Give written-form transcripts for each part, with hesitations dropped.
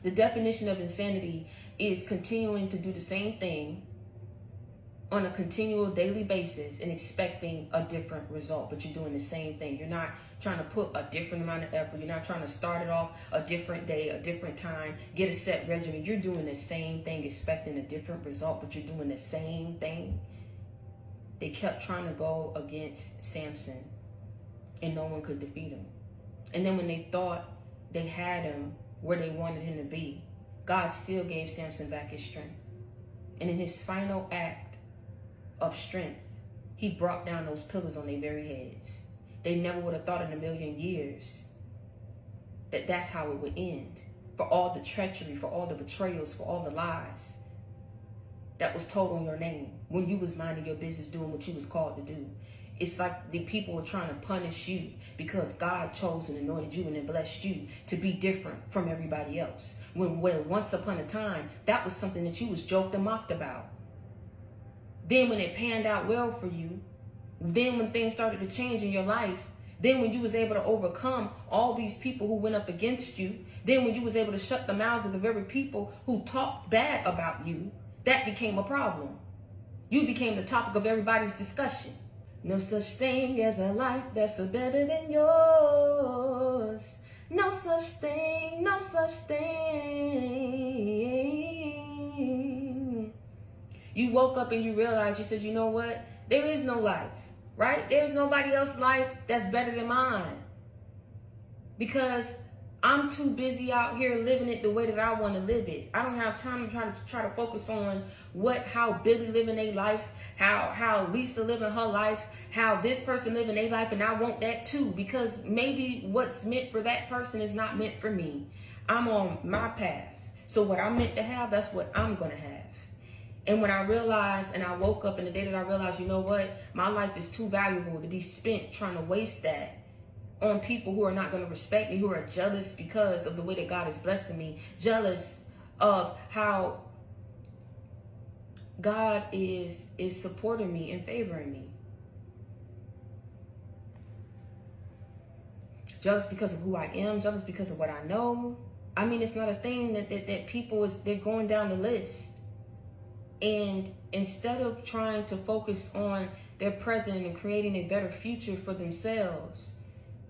The definition of insanity is continuing to do the same thing on a continual daily basis and expecting a different result, but you're doing the same thing. You're not trying to put a different amount of effort. You're not trying to start it off a different day, a different time, get a set regimen. You're doing the same thing, expecting a different result, but you're doing the same thing. They kept trying to go against Samson, and no one could defeat him. And then when they thought they had him where they wanted him to be, God still gave Samson back his strength. And in his final act of strength, he brought down those pillars on their very heads. They never would have thought in a million years that that's how it would end. For all the treachery, for all the betrayals, for all the lies that was told on your name when you was minding your business, doing what you was called to do. It's like the people were trying to punish you because God chose and anointed you and then blessed you to be different from everybody else. When once upon a time, that was something that you was joked and mocked about. Then when it panned out well for you, then when things started to change in your life, then when you was able to overcome all these people who went up against you, then when you was able to shut the mouths of the very people who talked bad about you, that became a problem. You became the topic of everybody's discussion. No such thing as a life that's better than yours. No such thing, no such thing. You woke up and you realized, you said, you know what? There is no life, right? There's nobody else's life that's better than mine. Because I'm too busy out here living it the way that I want to live it. I don't have time to try to focus on how Billy living their life, how Lisa living her life, how this person living their life, and I want that too. Because maybe what's meant for that person is not meant for me. I'm on my path. So what I'm meant to have, that's what I'm going to have. And when I realized, and I woke up in the day that I realized, you know what? My life is too valuable to be spent trying to waste that on people who are not going to respect me, who are jealous because of the way that God is blessing me, jealous of how God is supporting me and favoring me. Jealous because of who I am, jealous because of what I know. I mean, it's not a thing that people they're going down the list. And instead of trying to focus on their present and creating a better future for themselves,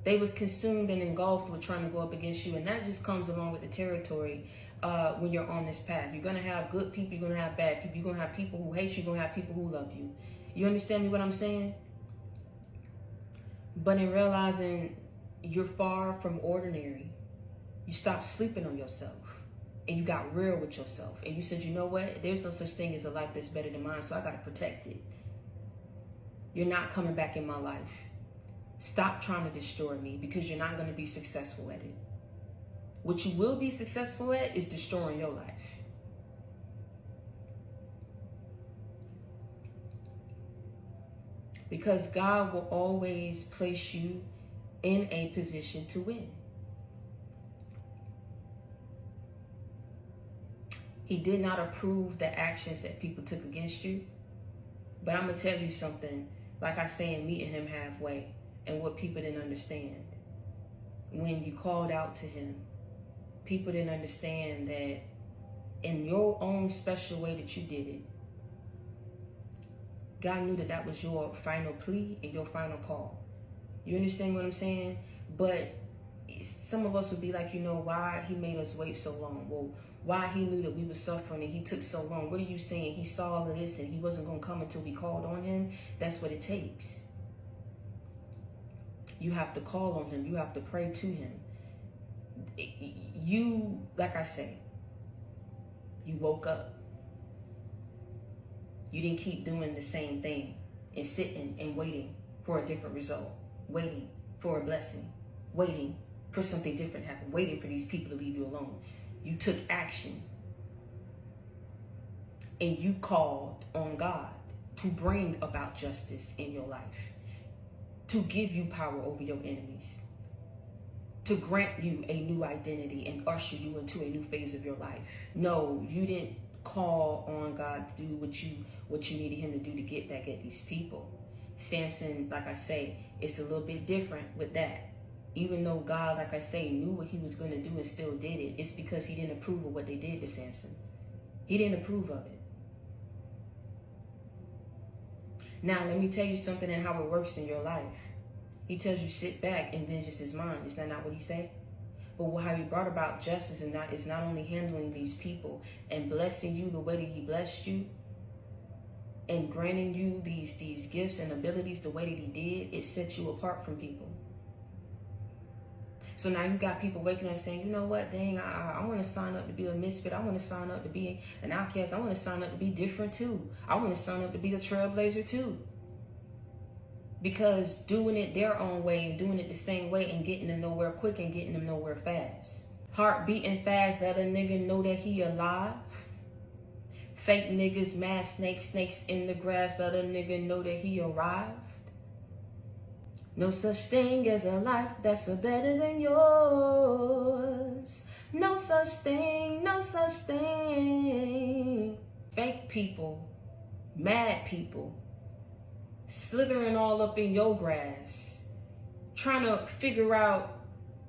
they was consumed and engulfed with trying to go up against you. And that just comes along with the territory when you're on this path. You're going to have good people. You're going to have bad people. You're going to have people who hate you. You're going to have people who love you. You understand me what I'm saying? But in realizing you're far from ordinary, you stop sleeping on yourself. And you got real with yourself. And you said, you know what? There's no such thing as a life that's better than mine, so I got to protect it. You're not coming back in my life. Stop trying to destroy me because you're not going to be successful at it. What you will be successful at is destroying your life. Because God will always place you in a position to win. He did not approve the actions that people took against you. But I'm going to tell you something, like I say in meeting him halfway, and what people didn't understand. When you called out to him, people didn't understand that in your own special way that you did it, God knew that that was your final plea and your final call. You understand what I'm saying? But some of us would be like, you know, why he made us wait so long? Well, why he knew that we were suffering and he took so long. What are you saying? He saw all of this and he wasn't going to come until we called on him? That's what it takes. You have to call on him. You have to pray to him. You, like I say, you woke up. You didn't keep doing the same thing and sitting and waiting for a different result, waiting for a blessing, waiting for something different to happen, waiting for these people to leave you alone. You took action and you called on God to bring about justice in your life, to give you power over your enemies, to grant you a new identity and usher you into a new phase of your life. No, you didn't call on God to do what you needed him to do to get back at these people. Samson, like I say, it's a little bit different with that. Even though God, like I say, knew what he was going to do and still did it, it's because he didn't approve of what they did to Samson. He didn't approve of it. Now, let me tell you something and how it works in your life. He tells you sit back and vengeance is mine. Is that not what he said? But how he brought about justice is not only handling these people and blessing you the way that he blessed you and granting you these gifts and abilities the way that he did, it sets you apart from people. So now you got people waking up saying, you know what, dang, I want to sign up to be a misfit. I want to sign up to be an outcast. I want to sign up to be different too. I want to sign up to be a trailblazer too. Because doing it their own way and doing it the same way and getting them nowhere quick and getting them nowhere fast. Heart beating fast, let a nigga know that he alive. Fake niggas, mad snakes in the grass, let a nigga know that he arrived. No such thing as a life that's better than yours. No such thing, no such thing. Fake people, mad people, slithering all up in your grass, trying to figure out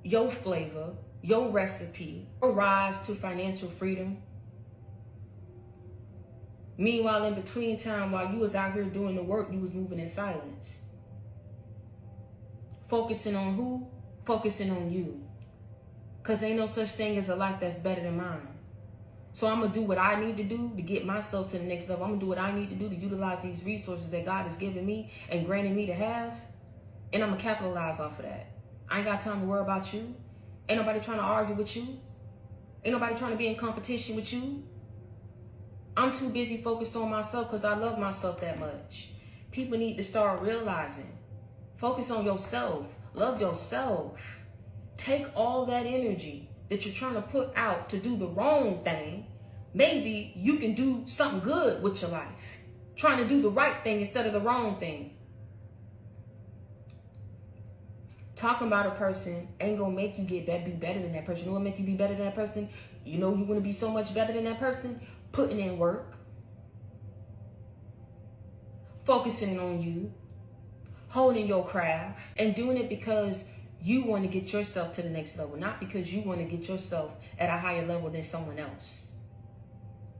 your flavor, your recipe, or rise to financial freedom. Meanwhile, in between time, while you was out here doing the work, you was moving in silence. Focusing on who? Focusing on you. Because ain't no such thing as a life that's better than mine. So I'm going to do what I need to do to get myself to the next level. I'm going to do what I need to do to utilize these resources that God has given me and granted me to have. And I'm going to capitalize off of that. I ain't got time to worry about you. Ain't nobody trying to argue with you. Ain't nobody trying to be in competition with you. I'm too busy focused on myself because I love myself that much. People need to start realizing. Focus on yourself. Love yourself. Take all that energy that you're trying to put out to do the wrong thing. Maybe you can do something good with your life. Trying to do the right thing instead of the wrong thing. Talking about a person ain't gonna make you be better than that person. You know what make you be better than that person? You know you want to be so much better than that person? Putting in work. Focusing on you. Holding your craft. And doing it because you want to get yourself to the next level. Not because you want to get yourself at a higher level than someone else.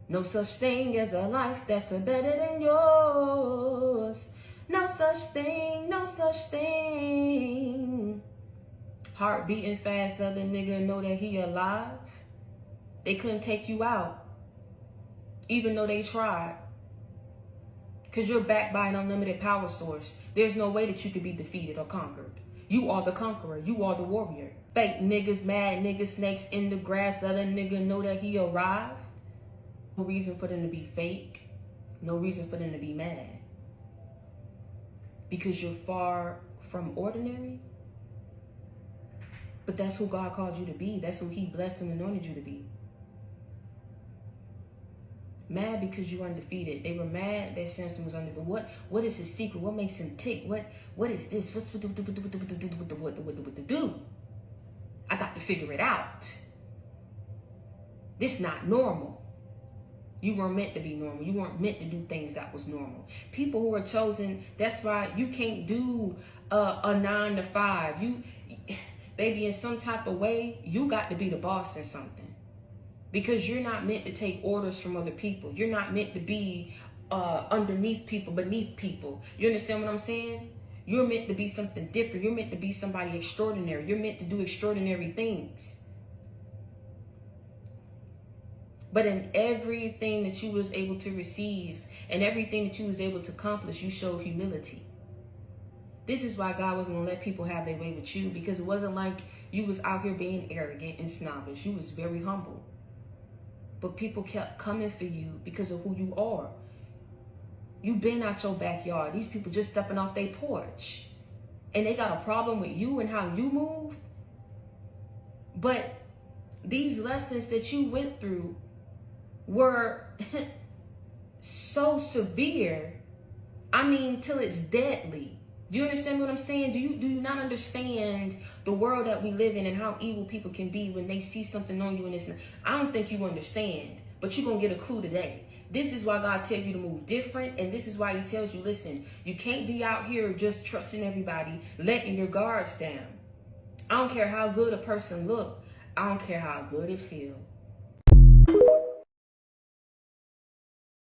No such thing as a life that's better than yours. No such thing, no such thing. Heart beating fast, let a nigga know that he alive. They couldn't take you out, even though they tried. Because you're backed by an unlimited power source. There's no way that you could be defeated or conquered. You are the conqueror. You are the warrior. Fake niggas, mad niggas, snakes in the grass, let a nigga know that he arrived. No reason for them to be fake. No reason for them to be mad. Because you're far from ordinary. But that's who God called you to be. That's who he blessed and anointed you to be. Mad because you undefeated. They were mad that Samson was undefeated. What is his secret? What makes him tick? What is this? What to do? I got to figure it out. This not normal. You weren't meant to be normal. You weren't meant to do things that was normal. People who are chosen, that's why you can't do a 9 to 5. Baby, in some type of way, you got to be the boss in something. Because you're not meant to take orders from other people. You're not meant to be underneath people, beneath people. You understand what I'm saying? You're meant to be something different. You're meant to be somebody extraordinary. You're meant to do extraordinary things. But in everything that you was able to receive and everything that you was able to accomplish, you showed humility. This is why God wasn't going to let people have their way with you, because it wasn't like you was out here being arrogant and snobbish. You was very humble. But people kept coming for you because of who you are. You've been out your backyard. These people just stepping off their porch. And they got a problem with you and how you move. But these lessons that you went through were so severe. I mean, till it's deadly. Do you understand what I'm saying? Do you not understand the world that we live in and how evil people can be when they see something on you and it's not? I don't think you understand, but you're going to get a clue today. This is why God tells you to move different, and this is why he tells you, listen, you can't be out here just trusting everybody, letting your guards down. I don't care how good a person look. I don't care how good it feels.